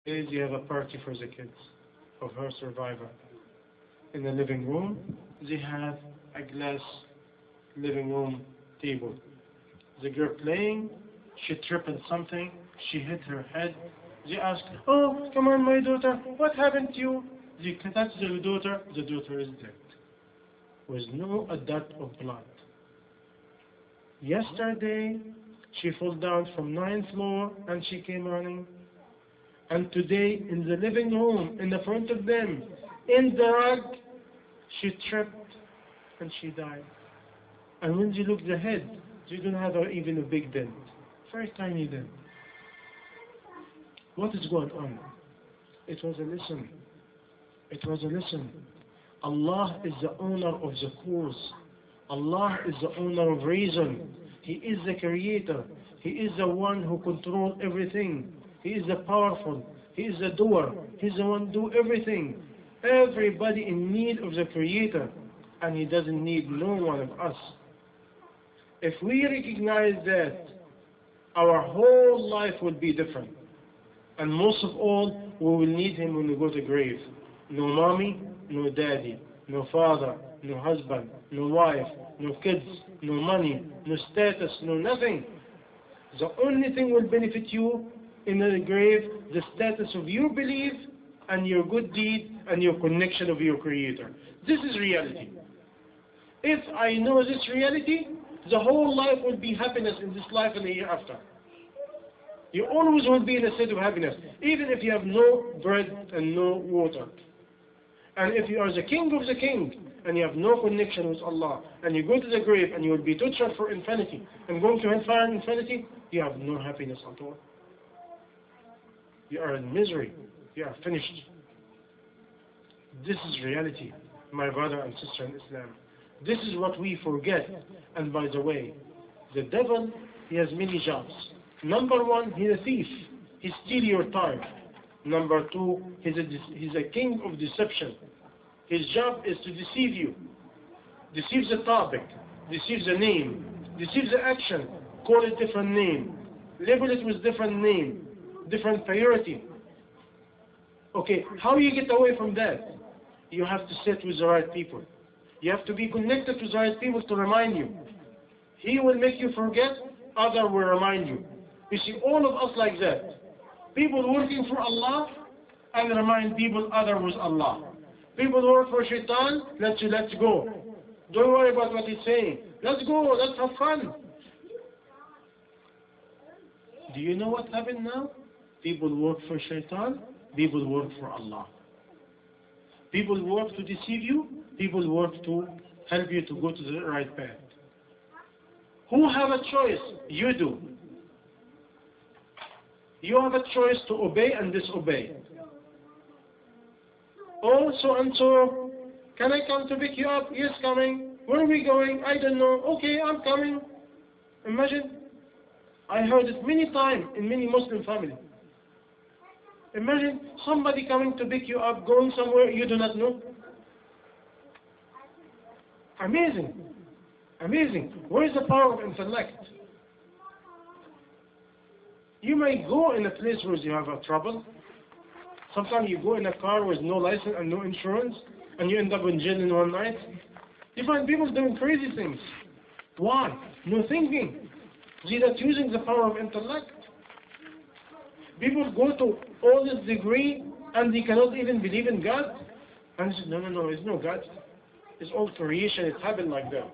Days you have a party for the kids of her survivor. In the living room, they have a glass living room table. The girl playing, she tripped on something, she hit her head. They ask, "Oh, come on, my daughter, what happened to you?" They touch the daughter is dead, with no a dot of blood. Yesterday, she fell down from 9th floor and she came running. And today, in the living room, in the front of them, in the rug, she tripped and she died. And when they look at the head, they don't have even a big dent, very tiny dent. What is going on? It was a lesson. It was a lesson. Allah is the owner of the cause. Allah is the owner of reason. He is the creator. He is the one who controls everything. He is the powerful. He is the doer. He's the one who do everything. Everybody in need of the creator. And he doesn't need no one of us. If we recognize that, our whole life will be different. And most of all, we will need him when we go to the grave. No mommy, no daddy, no father, no husband, no wife, no kids, no money, no status, no nothing. The only thing will benefit you in the grave, the status of your belief and your good deed and your connection of your creator. This is reality. If I know this reality, the whole life will be happiness in this life and the year after. You always will be in a state of happiness, even if you have no bread and no water. And if you are the king of the king, and you have no connection with Allah, and you go to the grave and you will be tortured for infinity, and going to hellfire in infinity, you have no happiness at all. You are in misery. You are finished. This is reality, my brother and sister in Islam. This is what we forget. And by the way, the devil, he has many jobs. Number one, he's a thief. He steals your time. Number two, he's a king of deception. His job is to deceive you. Deceive the topic. Deceive the name. Deceive the action. Call it different name. Label it with different name. Different priority. Okay, how you get away from that? You have to sit with the right people. You have to be connected to the right people to remind you. He will make you forget, other will remind you. You see, all of us like that. People working for Allah and remind people other with Allah. People work for Shaitan, let's go. Don't worry about what he's saying. Let's go, let's have fun. Do you know what happened now? People work for Shaitan, people work for Allah. People work to deceive you, people work to help you to go to the right path. Who have a choice? You do. You have a choice to obey and disobey. Oh, so and so, can I come to pick you up? Yes, coming. Where are we going? I don't know. Okay, I'm coming. Imagine. I heard it many times in many Muslim families. Imagine somebody coming to pick you up, going somewhere you do not know. Amazing. Amazing. Where is the power of intellect? You may go in a place where you have a trouble. Sometimes you go in a car with no license and no insurance, and you end up in jail in one night. You find people doing crazy things. Why? No thinking. They're not using the power of intellect. People go to all this degree, and they cannot even believe in God. And they say, no, there's no God. It's all creation. It happened like that.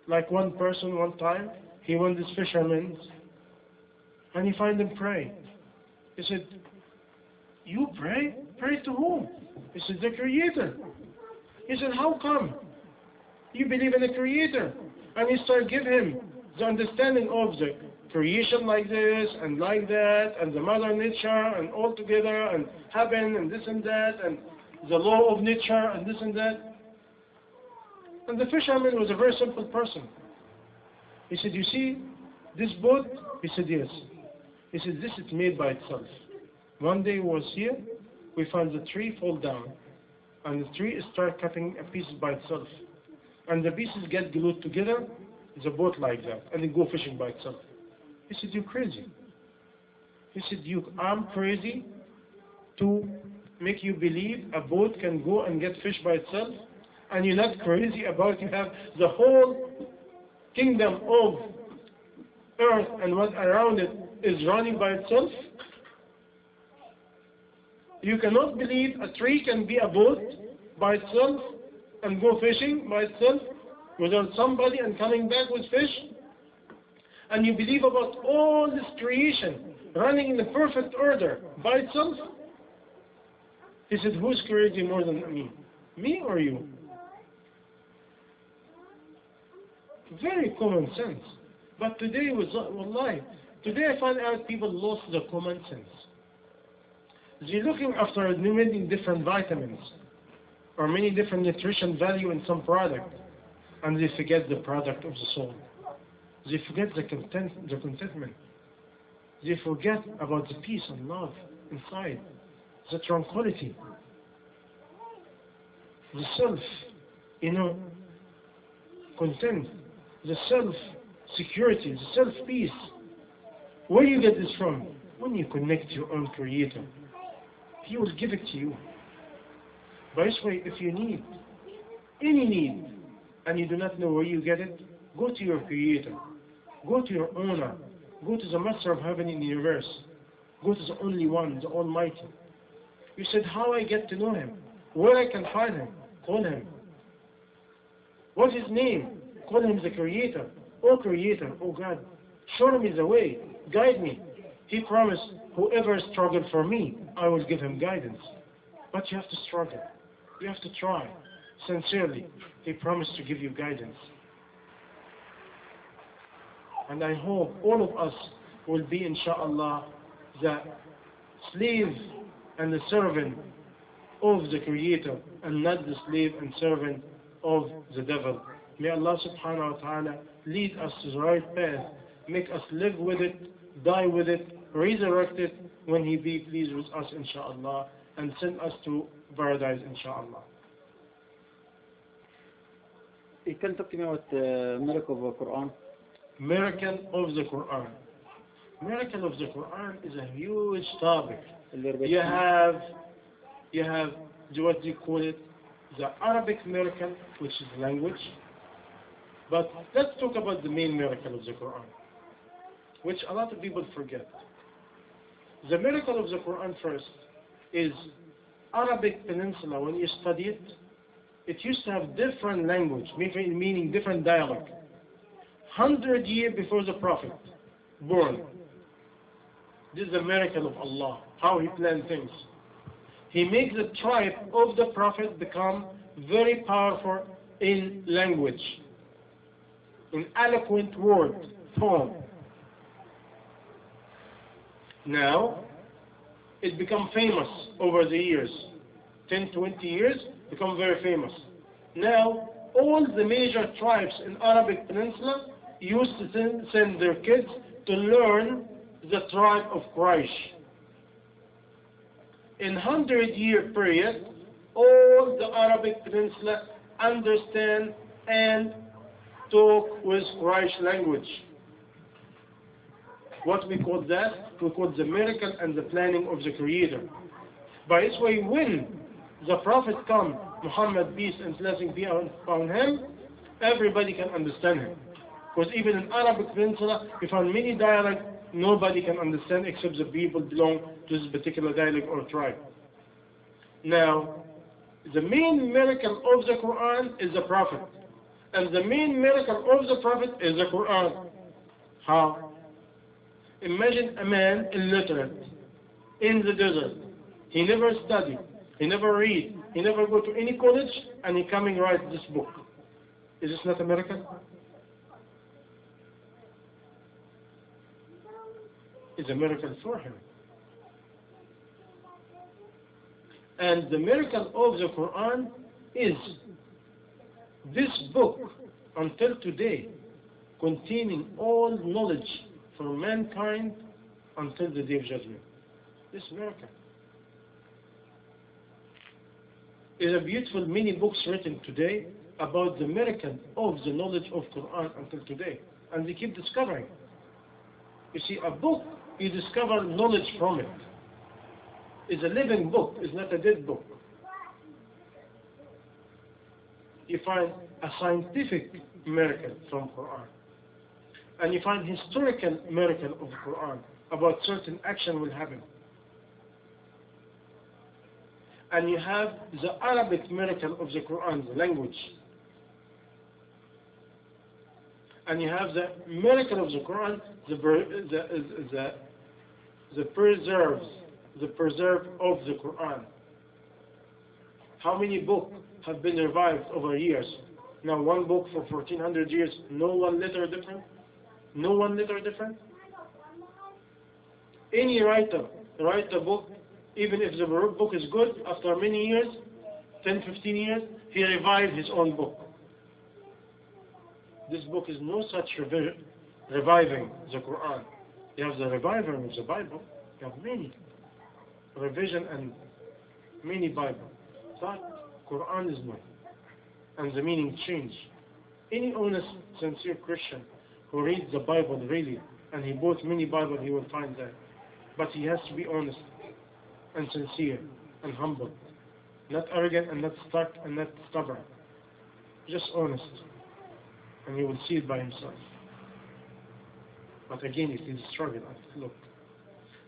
Like one person one time, he went this fisherman, and he find him pray. He said, you pray? Pray to whom? He said, the Creator. He said, how come? You believe in the Creator. And he started giving him the understanding of the creation like this and like that, and the mother nature and all together, and heaven and this and that, and the law of nature and this and that. And the fisherman was a very simple person. He said, you see this boat? He said, yes. He said, this is made by itself. One day he was here, we found the tree fall down, and the tree start cutting a piece by itself. And the pieces get glued together, it's a boat like that, and it go fishing by itself. He said, you're crazy. He said, I'm crazy to make you believe a boat can go and get fish by itself, and you're not crazy about you have the whole kingdom of earth and what around it is running by itself. You cannot believe a tree can be a boat by itself and go fishing by itself without somebody and coming back with fish. And you believe about all this creation running in the perfect order by itself. He said, who's crazy more than me? Me or you? Very common sense. But today, wallahi, today I find out people lost the common sense. They're looking after many different vitamins or many different nutrition value in some product, and they forget the product of the soul. They forget the contentment. They forget about the peace and love inside, the tranquility, the self, content, the self-security, the self-peace. Where you get this from? When you connect to your own Creator, He will give it to you. By this way, if you need any need, and you do not know where you get it, go to your Creator. Go to your owner. Go to the Master of Heaven and the universe. Go to the only one, the Almighty. You said, how I get to know Him? Where I can find Him? Call Him. What's His name? Call Him the Creator. Oh Creator, oh God, show me the way. Guide me. He promised, whoever struggles for me, I will give him guidance. But you have to struggle. You have to try. Sincerely, He promised to give you guidance. And I hope all of us will be, inshaAllah, the slave and the servant of the Creator, and not the slave and servant of the devil. May Allah subhanahu wa ta'ala lead us to the right path, make us live with it, die with it, resurrect it when He be pleased with us, inshaAllah, and send us to paradise, inshaAllah. You can talk to me about the miracle of the Quran. Miracle of the Quran. Miracle of the Quran is a huge topic. You have what do you call it? The Arabic miracle, which is language. But let's talk about the main miracle of the Quran, which a lot of people forget. The miracle of the Quran first is Arabic Peninsula. When you study it, it used to have different language, meaning different dialect. 100 years before the Prophet born. This is the miracle of Allah, how He planned things. He makes the tribe of the Prophet become very powerful in language, in eloquent word form. Now, it become famous over the years. 10, 20 years, become very famous. Now, all the major tribes in Arabic Peninsula used to send their kids to learn the tribe of Quraysh. In 100-year period, all the Arabic Peninsula understand and talk with Quraysh language. What we call that? We call the miracle and the planning of the Creator. By this way, when the Prophet comes, Muhammad, peace and blessing be upon him, everybody can understand him. Because even in Arabic Peninsula, you find many dialects nobody can understand except the people belong to this particular dialect or tribe. Now, the main miracle of the Quran is the Prophet. And the main miracle of the Prophet is the Quran. How? Imagine a man illiterate in the desert. He never studied, he never read, he never go to any college, and he coming write this book. Is this not a miracle? It's a miracle for him. And the miracle of the Quran is this book, until today, containing all knowledge for mankind until the day of judgment. This miracle is a beautiful many books written today about the miracle of the knowledge of Quran until today, and they keep discovering. You see, a book You discover knowledge from it. It's a living book, it's not a dead book. You find a scientific miracle from Quran. And you find historical miracle of Quran about certain action will happen. And you have the Arabic miracle of the Quran, the language. And you have the miracle of the Quran, the preserve of the Quran. How many books have been revived over years? Now one book for 1400 years, no one letter different? No one letter different? Any writer write a book, even if the book is good, after many years, 10, 15 years, he revived his own book. This book is no such reviving the Quran. You have the reviver of the Bible, you have many revision and many Bible. But Quran is not. And the meaning change. Any honest, sincere Christian who reads the Bible really, and he bought many Bible, he will find that. But he has to be honest and sincere and humble. Not arrogant and not stuck and not stubborn. Just honest. And he will see it by himself. But again, it is a struggle. Look.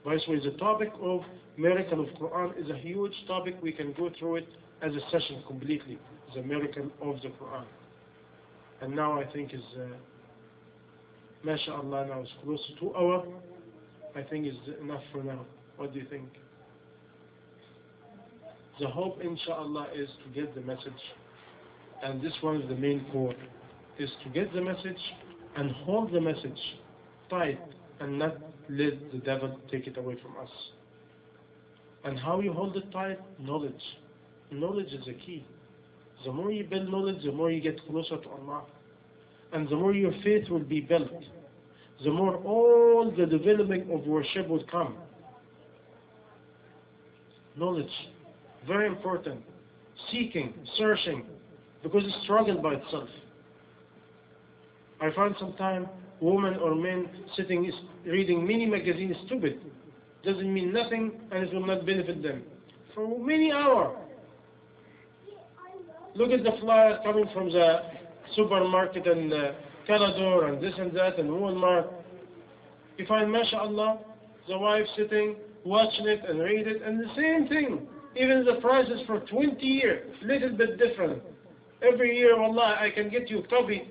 By the way, the topic of miracle of Quran is a huge topic. We can go through it as a session completely. The miracle of the Quran. And now I think is, mashallah, now it's close to 2 hours. I think is enough for now. What do you think? The hope, inshallah, is to get the message. And this one is the main core. Is to get the message and hold the message tight and not let the devil take it away from us. And how you hold it tight? Knowledge. Knowledge is the key. The more you build knowledge, the more you get closer to Allah. And the more your faith will be built. The more all the development of worship will come. Knowledge. Very important. Seeking, searching, because it's struggle by itself. I find sometimes women or men sitting reading many magazines stupid. Doesn't mean nothing and it will not benefit them. For many hours. Look at the flyer coming from the supermarket and Calador and this and that and Walmart. You find, mashallah, the wife sitting, watching it and read it, and the same thing. Even the prices for 20 years, little bit different. Every year, wallah, I can get you a copy,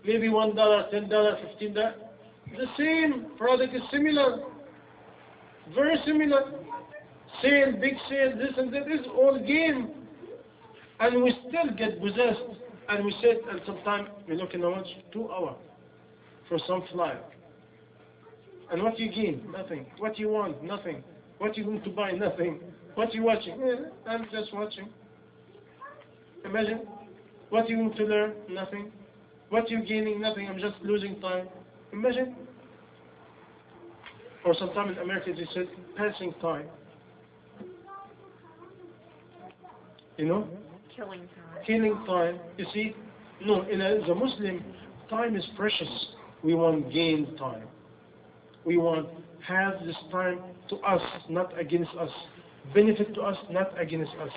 maybe $1, $10, $15. The same product is similar, very similar. Sale, big sale, this and that, is all game. And we still get possessed. And we sit and sometimes we look in how much? 2 hours for some flyer. And what you gain? Nothing. What you want? Nothing. What you going to buy? Nothing. What you watching? I'm just watching. Imagine. What you going to learn? Nothing. What you gaining? Nothing. I'm just losing time. Imagine. Or sometimes in America they said passing time. You know? Killing time. Killing time. You see? No, as a Muslim, time is precious. We want gain time. We want have this time to us, not against us. Benefit to us, not against us.